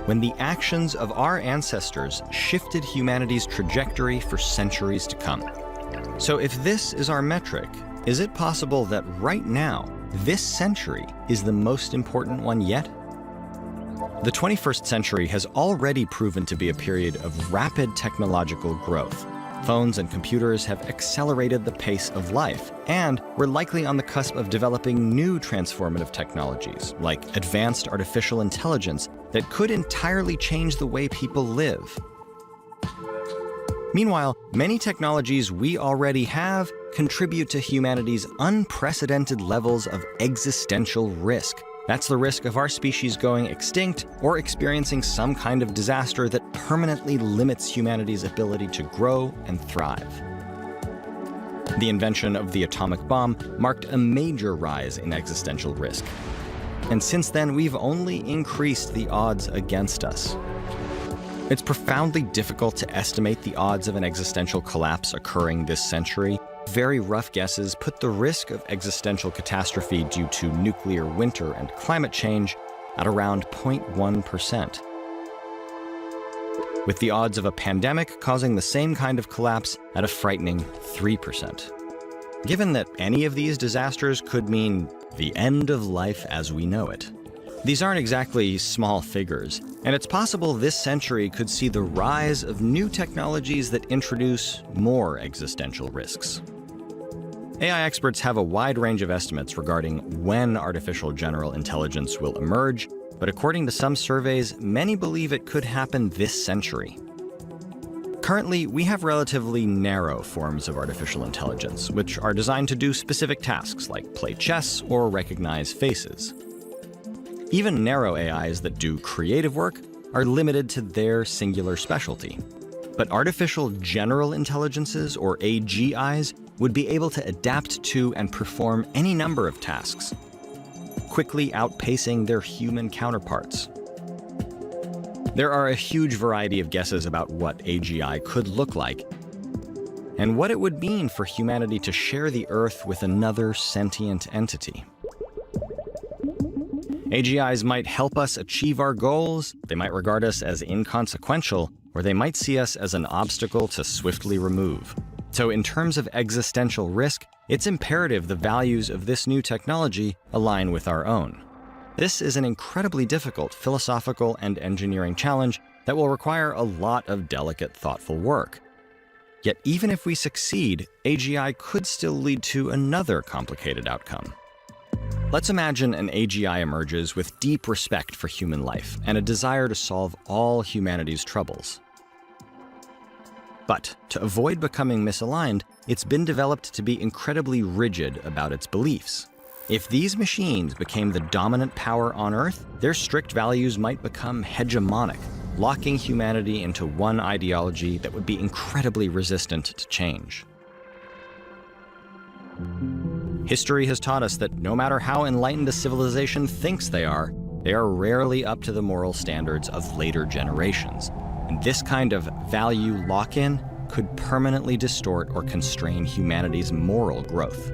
when the actions of our ancestors shifted humanity's trajectory for centuries to come. So if this is our metric, is it possible that right now, this century is the most important one yet? The 21st century has already proven to be a period of rapid technological growth. Phones and computers have accelerated the pace of life, and we're likely on the cusp of developing new transformative technologies, like advanced artificial intelligence, that could entirely change the way people live. Meanwhile, many technologies we already have contribute to humanity's unprecedented levels of existential risk. That's the risk of our species going extinct or experiencing some kind of disaster that permanently limits humanity's ability to grow and thrive. The invention of the atomic bomb marked a major rise in existential risk. And since then, we've only increased the odds against us. It's profoundly difficult to estimate the odds of an existential collapse occurring this century. Very rough guesses put the risk of existential catastrophe due to nuclear winter and climate change at around 0.1%, with the odds of a pandemic causing the same kind of collapse at a frightening 3%. Given that any of these disasters could mean the end of life as we know it, these aren't exactly small figures, and it's possible this century could see the rise of new technologies that introduce more existential risks. AI experts have a wide range of estimates regarding when artificial general intelligence will emerge, but according to some surveys, many believe it could happen this century. Currently, we have relatively narrow forms of artificial intelligence, which are designed to do specific tasks like play chess or recognize faces. Even narrow AIs that do creative work are limited to their singular specialty. But artificial general intelligences, or AGIs, would be able to adapt to and perform any number of tasks, quickly outpacing their human counterparts. There are a huge variety of guesses about what AGI could look like, and what it would mean for humanity to share the Earth with another sentient entity. AGIs might help us achieve our goals, they might regard us as inconsequential, or they might see us as an obstacle to swiftly remove. So in terms of existential risk, it's imperative the values of this new technology align with our own. This is an incredibly difficult philosophical and engineering challenge that will require a lot of delicate, thoughtful work. Yet even if we succeed, AGI could still lead to another complicated outcome. Let's imagine an AGI emerges with deep respect for human life and a desire to solve all humanity's troubles. But to avoid becoming misaligned, it's been developed to be incredibly rigid about its beliefs. If these machines became the dominant power on Earth, their strict values might become hegemonic, locking humanity into one ideology that would be incredibly resistant to change. History has taught us that no matter how enlightened a civilization thinks they are, They are rarely up to the moral standards of later generations, and this kind of value lock-in could permanently distort or constrain humanity's moral growth.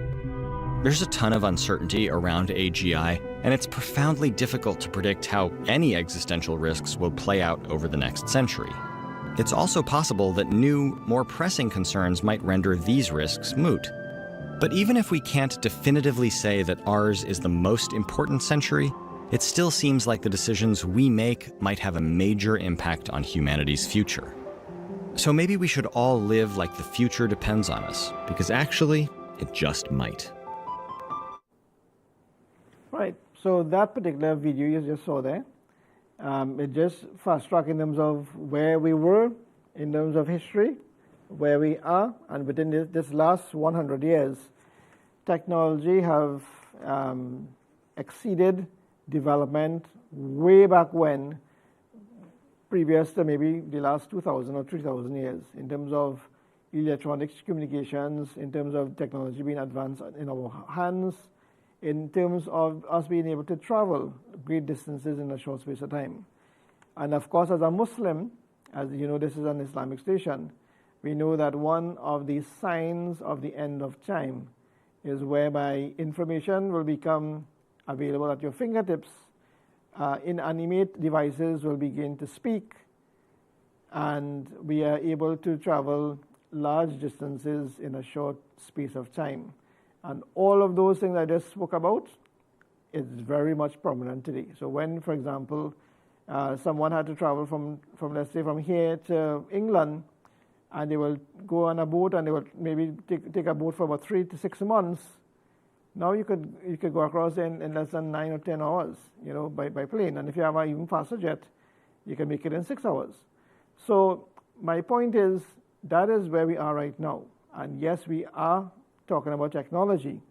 There's a ton of uncertainty around AGI, and it's profoundly difficult to predict how any existential risks will play out over the next century. It's also possible that new, more pressing concerns might render these risks moot. But even if we can't definitively say that ours is the most important century, it still seems like the decisions we make might have a major impact on humanity's future. So maybe we should all live like the future depends on us, because actually, it just might. Right. So that particular video you just saw there, it just fast-track in terms of where we were, in terms of history, where we are, and within this last 100 years, technology have exceeded development way back when, previous to maybe the last 2,000 or 3,000 years, in terms of electronics communications, in terms of technology being advanced in our hands, in terms of us being able to travel great distances in a short space of time. And of course, as a Muslim, as you know, this is an Islamic station, we know that one of the signs of the end of time is whereby information will become available at your fingertips. Inanimate devices will begin to speak, and we are able to travel large distances in a short space of time. And all of those things I just spoke about is very much prominent today. So when, for example, someone had to travel from let's say, from here to England, and they will go on a boat, and they will maybe take a boat for about 3 to 6 months. Now you could go across in less than 9 or 10 hours, you know, by plane. And if you have an even faster jet, you can make it in 6 hours. So my point is, that is where we are right now. And yes, we are talking about technology,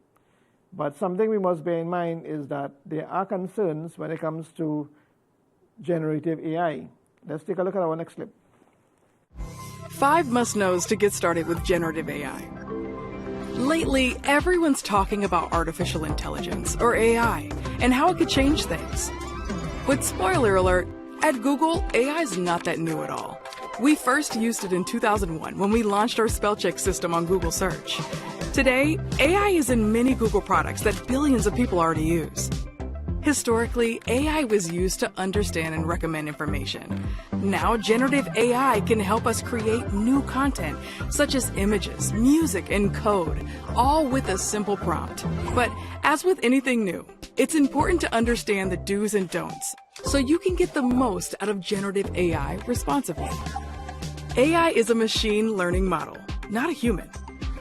but something we must bear in mind is that there are concerns when it comes to generative AI. Let's take a look at our next clip. 5 must-knows to get started with generative AI. Lately, everyone's talking about artificial intelligence, or AI, and how it could change things. But spoiler alert, at Google, AI is not that new at all. We first used it in 2001 when we launched our spell check system on Google Search. Today, AI is in many Google products that billions of people already use. Historically, AI was used to understand and recommend information. Now, generative AI can help us create new content, such as images, music, and code, all with a simple prompt. But as with anything new, it's important to understand the do's and don'ts, so you can get the most out of generative AI responsibly. AI is a machine learning model, not a human.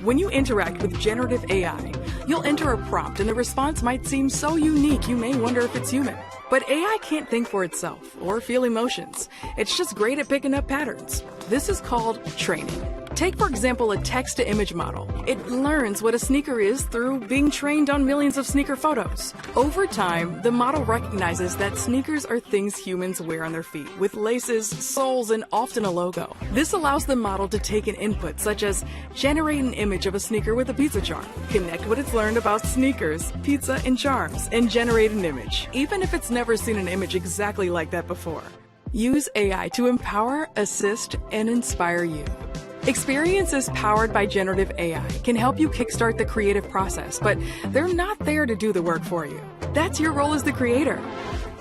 When you interact with generative AI, you'll enter a prompt and the response might seem so unique you may wonder if it's human. But AI can't think for itself or feel emotions. It's just great at picking up patterns. This is called training. Take, for example, a text-to-image model. It learns what a sneaker is through being trained on millions of sneaker photos. Over time, the model recognizes that sneakers are things humans wear on their feet, with laces, soles, and often a logo. This allows the model to take an input such as generate an image of a sneaker with a pizza charm, connect what it's learned about sneakers, pizza, and charms, and generate an image, even if it's never seen an image exactly like that before. Use AI to empower, assist, and inspire you. Experiences powered by generative AI can help you kickstart the creative process, but they're not there to do the work for you. That's your role as the creator.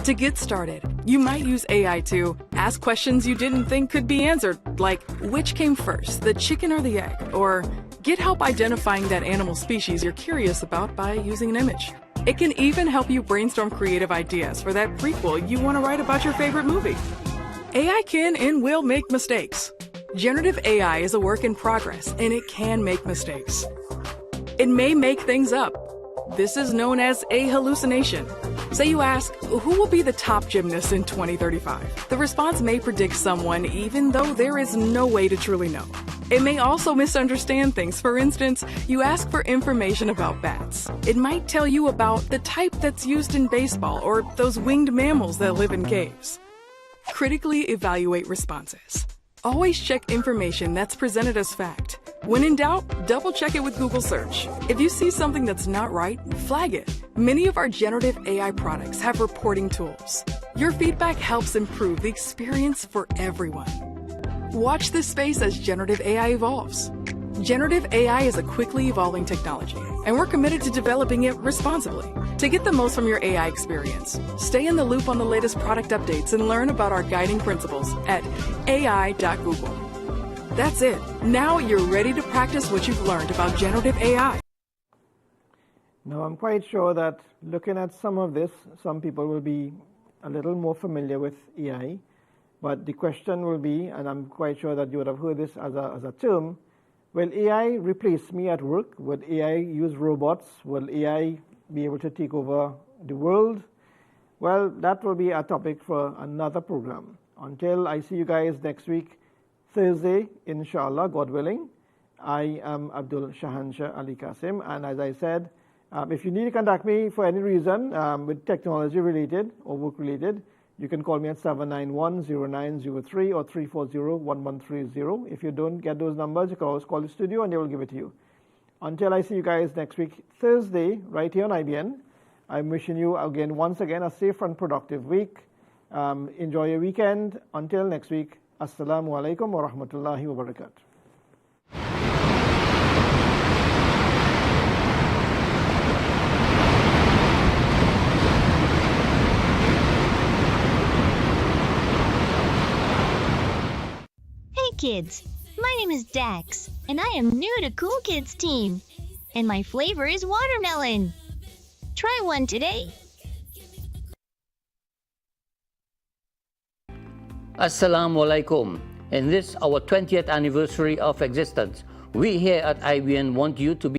To get started, you might use AI to ask questions you didn't think could be answered, like which came first, the chicken or the egg? Or get help identifying that animal species you're curious about by using an image. It can even help you brainstorm creative ideas for that prequel you want to write about your favorite movie. AI can and will make mistakes. Generative AI is a work in progress, and it can make mistakes. It may make things up. This is known as a hallucination. Say you ask, who will be the top gymnast in 2035? The response may predict someone even though there is no way to truly know. It may also misunderstand things. For instance, you ask for information about bats. It might tell you about the type that's used in baseball or those winged mammals that live in caves. Critically evaluate responses. Always check information that's presented as fact. When in doubt, double check it with Google Search. If you see something that's not right, flag it. Many of our generative AI products have reporting tools. Your feedback helps improve the experience for everyone. Watch this space as generative AI evolves. Generative AI is a quickly evolving technology, and we're committed to developing it responsibly. To get the most from your AI experience, stay in the loop on the latest product updates and learn about our guiding principles at ai.google. That's it. Now you're ready to practice what you've learned about generative AI. Now, I'm quite sure that looking at some of this, some people will be a little more familiar with AI. But the question will be, and I'm quite sure that you would have heard this as a term, will AI replace me at work? Would AI use robots? Will AI be able to take over the world? Well, that will be a topic for another program. Until I see you guys next week, Thursday, inshallah, God willing, I am Abdul Shahanshah Ali Qasim. And as I said, if you need to contact me for any reason with technology related or work related, you can call me at 791-0903 or 340-1130. If you don't get those numbers, you can always call the studio and they will give it to you. Until I see you guys next week, Thursday, right here on IBN, I'm wishing you once again, a safe and productive week. Enjoy your weekend. Until next week, Assalamu alaikum wa rahmatullahi wa barakatuh. Hey kids, my name is Dax, and I am new to Cool Kids team, and my flavor is watermelon. Try one today. Assalamu alaikum. In this, our 20th anniversary of existence, we here at IBN want you to be